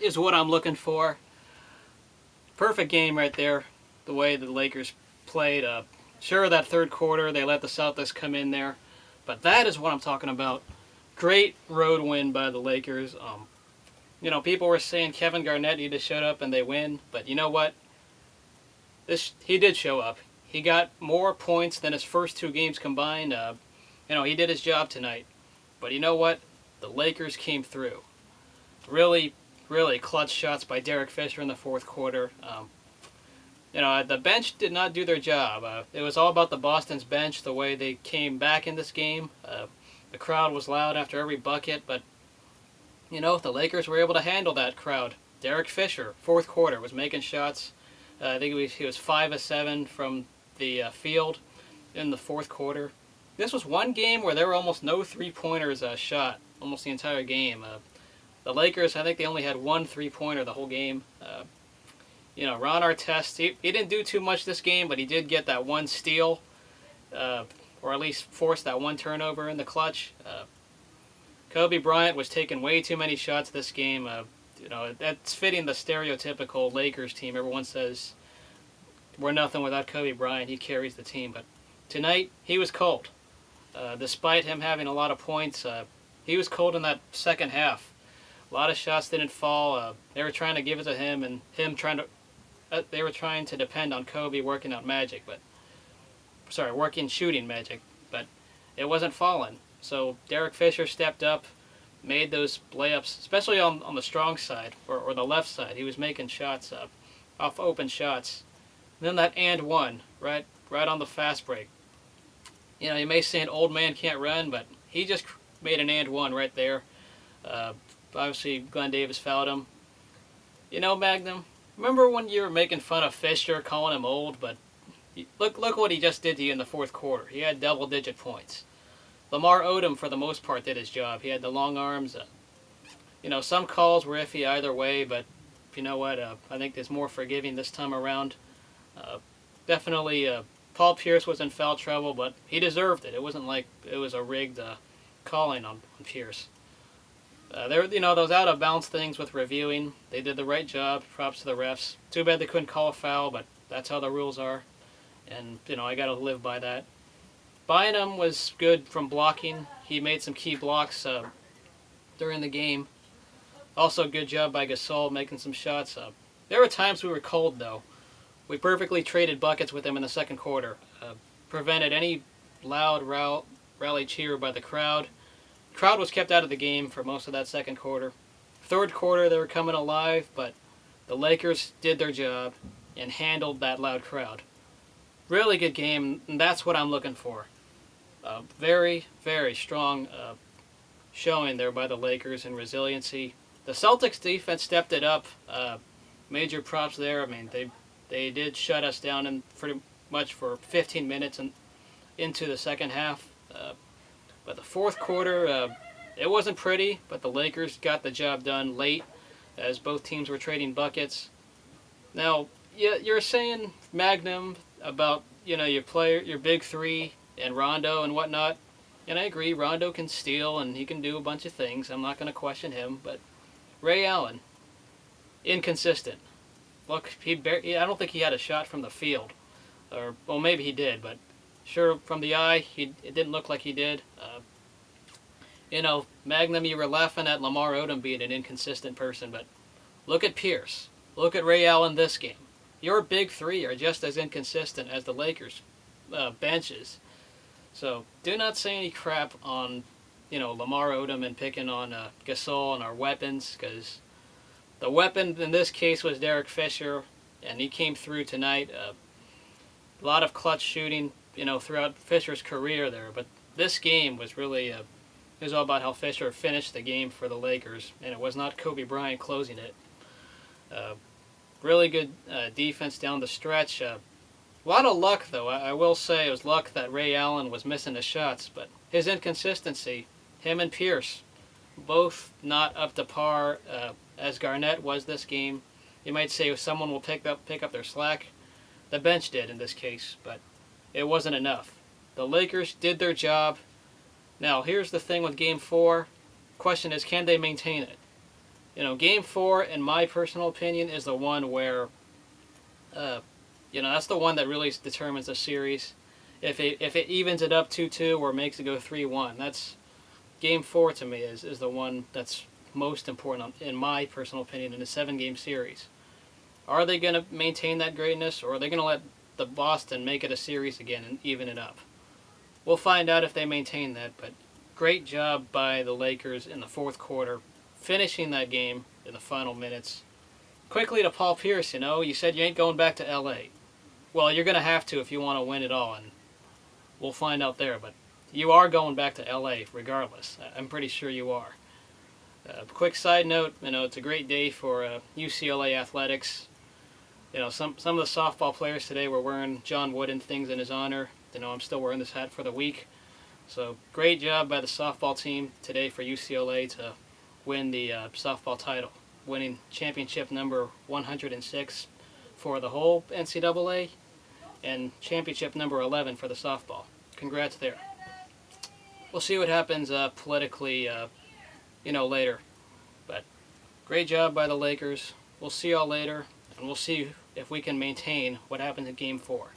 is what I'm looking for. Perfect game right there, the way the Lakers played. Sure, that third quarter, they let the Celtics come in there. But that is what I'm talking about. Great road win by the Lakers. People were saying Kevin Garnett needed to show up and they win. But you know what? He did show up. He got more points than his first two games combined. He did his job tonight. But you know what? The Lakers came through. Really, really clutch shots by Derek Fisher in the fourth quarter. The bench did not do their job. It was all about the Boston's bench, the way they came back in this game. The crowd was loud after every bucket, but, the Lakers were able to handle that crowd. Derek Fisher, fourth quarter, was making shots. I think he was 5 of 7 from the field in the fourth quarter. This was one game where there were almost no three-pointers shot, almost the entire game. The Lakers, I think they only had one three-pointer the whole game. Ron Artest, he didn't do too much this game, but he did get that one steal, or at least force that one turnover in the clutch. Kobe Bryant was taking way too many shots this game. That's fitting the stereotypical Lakers team. Everyone says, we're nothing without Kobe Bryant. He carries the team. But tonight, he was cold. Despite him having a lot of points, he was cold in that second half. A lot of shots didn't fall. They were trying to give it to him, and they were trying to depend on Kobe working shooting magic, but it wasn't falling. So Derek Fisher stepped up, made those layups, especially on the strong side or the left side. He was making shots off open shots. And then that and one right on the fast break. You may say an old man can't run, but he just made an and one right there. Obviously, Glenn Davis fouled him. Magnum, remember when you were making fun of Fisher, calling him old? But look what he just did to you in the fourth quarter. He had double-digit points. Lamar Odom, for the most part, did his job. He had the long arms. Some calls were iffy either way, but you know what? I think there's more forgiving this time around. Definitely, Paul Pierce was in foul trouble, but he deserved it. It wasn't like it was a rigged calling on Pierce. Those out-of-bounds things with reviewing, they did the right job. Props to the refs. Too bad they couldn't call a foul, but that's how the rules are. And, I got to live by that. Bynum was good from blocking. He made some key blocks during the game. Also, good job by Gasol making some shots. There were times we were cold, though. We perfectly traded buckets with him in the second quarter. Prevented any loud rally cheer by the crowd. Crowd was kept out of the game for most of that second quarter. Third quarter, they were coming alive, but the Lakers did their job and handled that loud crowd. Really good game, and that's what I'm looking for. Very, very strong showing there by the Lakers in resiliency. The Celtics defense stepped it up. Major props there. I mean, they did shut us down in pretty much for 15 minutes and into the second half. But the fourth quarter, it wasn't pretty, but the Lakers got the job done late as both teams were trading buckets. Now, you're saying, Magnum, about your big three and Rondo and whatnot, and I agree, Rondo can steal and he can do a bunch of things. I'm not going to question him, but Ray Allen, inconsistent. Look, I don't think he had a shot from the field, well, maybe he did, but sure, from the eye, it didn't look like he did. Magnum, you were laughing at Lamar Odom being an inconsistent person, but look at Pierce. Look at Ray Allen this game. Your big three are just as inconsistent as the Lakers' benches. So do not say any crap on, Lamar Odom and picking on Gasol and our weapons, because the weapon in this case was Derek Fisher, and he came through tonight. A lot of clutch shooting, throughout Fisher's career there. But this game was really, it was all about how Fisher finished the game for the Lakers, and it was not Kobe Bryant closing it. Really good defense down the stretch. A lot of luck, though. I will say it was luck that Ray Allen was missing the shots, but his inconsistency, him and Pierce, both not up to par as Garnett was this game. You might say if someone will pick up their slack. The bench did in this case, but it wasn't enough. The Lakers did their job. Now, here's the thing with Game 4. Question is, can they maintain it? Game 4, in my personal opinion, is the one where, that's the one that really determines the series. If it evens it up 2-2 or makes it go 3-1, that's Game 4 to me is the one that's most important, in my personal opinion, in a 7-game series. Are they going to maintain that greatness, or are they going to let the Boston make it a series again and even it up? We'll find out if they maintain that, but great job by the Lakers in the fourth quarter, finishing that game in the final minutes. Quickly to Paul Pierce, you said you ain't going back to L.A. Well, you're going to have to if you want to win it all, and we'll find out there, but you are going back to L.A. regardless. I'm pretty sure you are. Quick side note, it's a great day for UCLA athletics. Some of the softball players today were wearing John Wooden things in his honor. I'm still wearing this hat for the week. So great job by the softball team today for UCLA to win the softball title, winning championship number 106 for the whole NCAA and championship number 11 for the softball. Congrats there. We'll see what happens politically, later. But great job by the Lakers. We'll see y'all later, and we'll see if we can maintain what happens in Game 4.